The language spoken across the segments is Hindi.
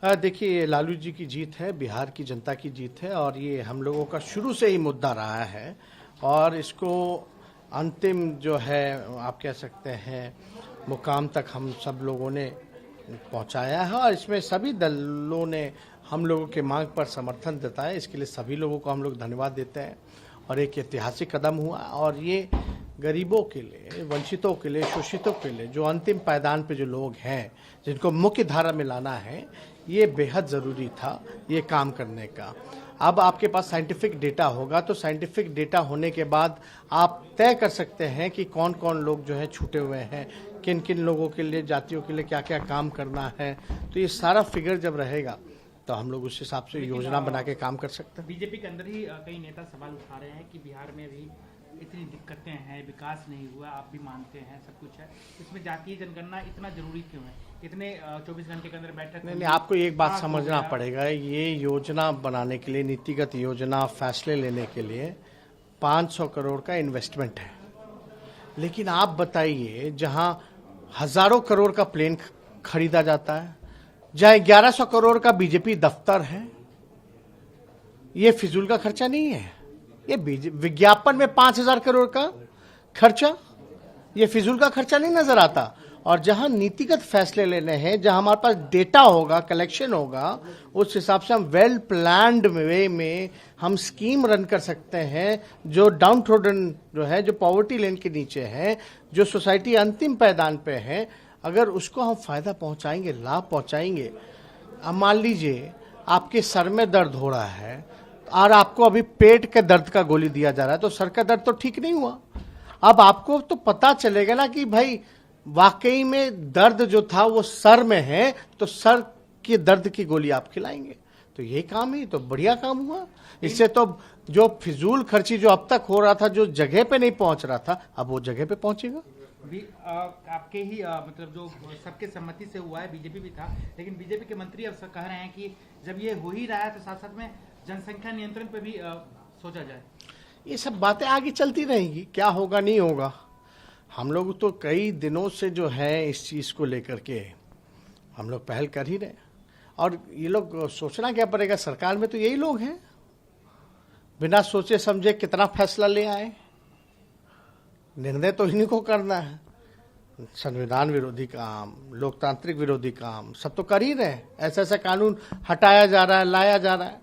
देखिए, लालू जी की जीत है, बिहार की जनता की जीत है और ये हम लोगों का शुरू से ही मुद्दा रहा है और इसको अंतिम जो है आप कह सकते हैं मुकाम तक हम सब लोगों ने पहुंचाया है और इसमें सभी दलों ने हम लोगों के मांग पर समर्थन देता है। इसके लिए सभी लोगों को हम लोग धन्यवाद देते हैं और एक ऐतिहासिक कदम हुआ और ये गरीबों के लिए, वंचितों के लिए, शोषितों के लिए, जो अंतिम पायदान पे जो लोग हैं जिनको मुख्य धारा में लाना है, ये बेहद ज़रूरी था ये काम करने का। अब आपके पास साइंटिफिक डेटा होगा तो साइंटिफिक डेटा होने के बाद आप तय कर सकते हैं कि कौन कौन लोग जो है छूटे हुए हैं, किन किन लोगों के लिए, जातियों के लिए क्या क्या काम करना है। तो ये सारा फिगर जब रहेगा तो हम लोग उस हिसाब से योजना बना के काम कर सकते हैं। बीजेपी के अंदर ही कई नेता सवाल उठा रहे हैं कि बिहार में भी इतनी दिक्कतें हैं, विकास नहीं हुआ, आप भी मानते हैं सब कुछ है, इसमें जातीय जनगणना इतना जरूरी क्यों है? इतने 24 घंटे के अंदर बैठक नहीं, आपको एक बात समझना पड़ेगा, ये योजना बनाने के लिए, नीतिगत योजना फैसले लेने के लिए 500 करोड़ का इन्वेस्टमेंट है। लेकिन आप बताइए, जहां हजारों करोड़ का प्लेन खरीदा जाता है, जहां 1100 करोड़ का बीजेपी दफ्तर है, ये फिजूल का खर्चा नहीं है। ये विज्ञापन में 5000 करोड़ का खर्चा, ये फिजूल का खर्चा नहीं नजर आता। और जहां नीतिगत फैसले लेने हैं, जहां हमारे पास डेटा होगा, कलेक्शन होगा, उस हिसाब से हम वेल प्लान्ड वे में हम स्कीम रन कर सकते हैं। जो डाउन ट्रोडन जो है, जो पॉवर्टी लाइन के नीचे है, जो सोसाइटी अंतिम पायदान पे है, अगर उसको हम फायदा पहुंचाएंगे, लाभ पहुंचाएंगे। अब मान लीजिए आपके सर में दर्द हो रहा है और आपको अभी पेट के दर्द का गोली दिया जा रहा है, तो सर का दर्द तो ठीक नहीं हुआ। अब आपको तो पता चलेगा ना कि भाई वाकई में दर्द जो था वो सर में है, तो सर के दर्द की गोली आप खिलाएंगे। तो ये काम ही तो बढ़िया काम हुआ। इससे तो जो फिजूल खर्ची जो अब तक हो रहा था, जो जगह पे नहीं पहुंच रहा था, अब वो जगह पे पहुंचेगा। आपके ही मतलब जो सबके सम्मति से हुआ है, बीजेपी भी था, लेकिन बीजेपी के मंत्री अब कह रहे हैं कि जब ये हो ही रहा है तो साथ साथ में जनसंख्या नियंत्रण पे भी सोचा जाए। ये सब बातें आगे चलती रहेंगी, क्या होगा नहीं होगा। हम लोग तो कई दिनों से जो है इस चीज को लेकर के हम लोग पहल कर ही रहे, और ये लोग सोचना क्या पड़ेगा, सरकार में तो यही लोग हैं, बिना सोचे समझे कितना फैसला ले आए। निर्णय तो इन्हीं को करना है। संविधान विरोधी काम, लोकतांत्रिक विरोधी काम सब तो कर ही रहे हैं। ऐसा ऐसा कानून हटाया जा रहा है, लाया जा रहा है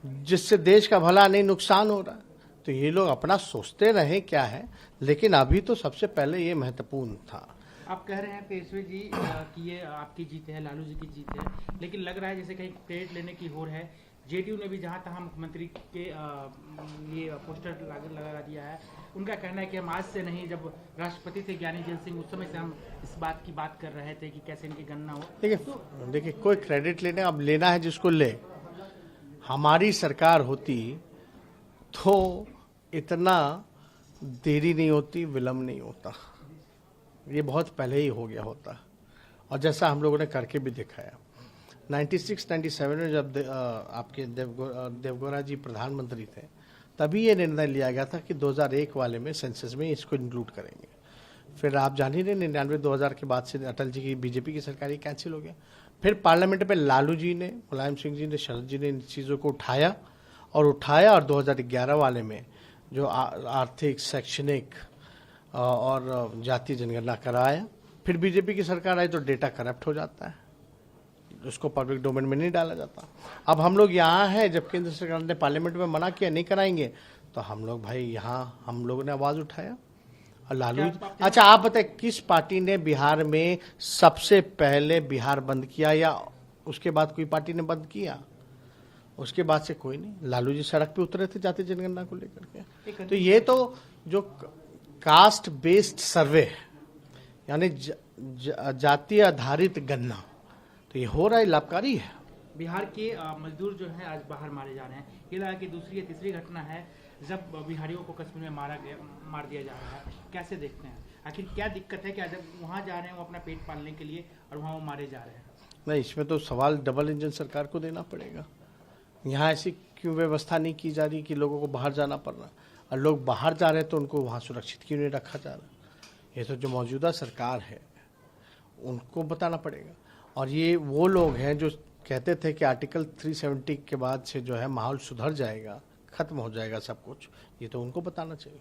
जिससे देश का भला नहीं, नुकसान हो रहा है। तो ये लोग अपना सोचते रहे क्या है, लेकिन अभी तो सबसे पहले ये महत्वपूर्ण था। आप कह रहे हैं पेशवे जी कि ये आपकी जीत है, लालू जी की जीत है, लेकिन लग रहा है जैसे कहीं क्रेडिट लेने की होड़ है। जेडीयू ने भी जहां तक मुख्यमंत्री के ये पोस्टर लगा दिया है, उनका कहना है कि हम आज से नहीं, जब राष्ट्रपति थे ज्ञानी जैल सिंह, उस समय से हम इस बात की बात कर रहे थे कि कैसे इनकी गणना हो। देखिए कोई क्रेडिट लेने, अब लेना है जिसको ले। हमारी सरकार होती तो इतना देरी नहीं होती, विलम्ब नहीं होता, ये बहुत पहले ही हो गया होता। और जैसा हम लोगों ने करके भी दिखाया 96-97 में जब आपके देवगौड़ा जी प्रधानमंत्री थे, तभी ये निर्णय लिया गया था कि 2001 वाले में सेंसस में इसको इंक्लूड करेंगे। फिर आप जान ही रहे 99-2000 के बाद से अटल जी की बीजेपी की सरकार ही कैंसिल हो गया। फिर पार्लियामेंट में लालू जी ने, मुलायम सिंह जी ने, शरद जी ने इन चीज़ों को उठाया और 2011 वाले में जो आर्थिक, शैक्षणिक और जातीय जनगणना कराया। फिर बीजेपी की सरकार आई तो डेटा करप्ट हो जाता है, उसको पब्लिक डोमेन में नहीं डाला जाता। अब हम लोग यहाँ हैं, जब केंद्र सरकार ने पार्लियामेंट में मना किया नहीं कराएंगे, तो हम लोग भाई यहाँ हम लोगों ने आवाज उठाया। और लालू, अच्छा आप बताए किस पार्टी ने बिहार में सबसे पहले बिहार बंद किया, या उसके बाद कोई पार्टी ने बंद किया? उसके बाद से कोई नहीं। लालू जी सड़क पे उतरे थे जातीय जनगणना को लेकर के। तो ये तो जो कास्ट बेस्ड सर्वे यानी जातीय आधारित गणना, तो ये हो रहा है, लाभकारी है। बिहार के मजदूर जो है आज बाहर मारे जा रहे हैं। ये लगा कि दूसरी या तीसरी घटना है जब बिहारियों को कश्मीर में मार दिया जा रहा है। कैसे देखते हैं, आखिर क्या दिक्कत है कि जब वहाँ जा रहे हैं वो अपना पेट पालने के लिए और वहाँ वो मारे जा रहे हैं? नहीं, इसमें तो सवाल डबल इंजन सरकार को देना पड़ेगा। यहाँ ऐसी क्यों व्यवस्था नहीं की जा रही कि लोगों को बाहर जाना पड़ रहा, और लोग बाहर जा रहे हैं तो उनको वहाँ सुरक्षित क्यों नहीं रखा जा रहा? ये तो जो मौजूदा सरकार है उनको बताना पड़ेगा। और ये वो लोग हैं जो कहते थे कि आर्टिकल 370 के बाद से जो है माहौल सुधर जाएगा, खत्म हो जाएगा सब कुछ, ये तो उनको बताना चाहिए।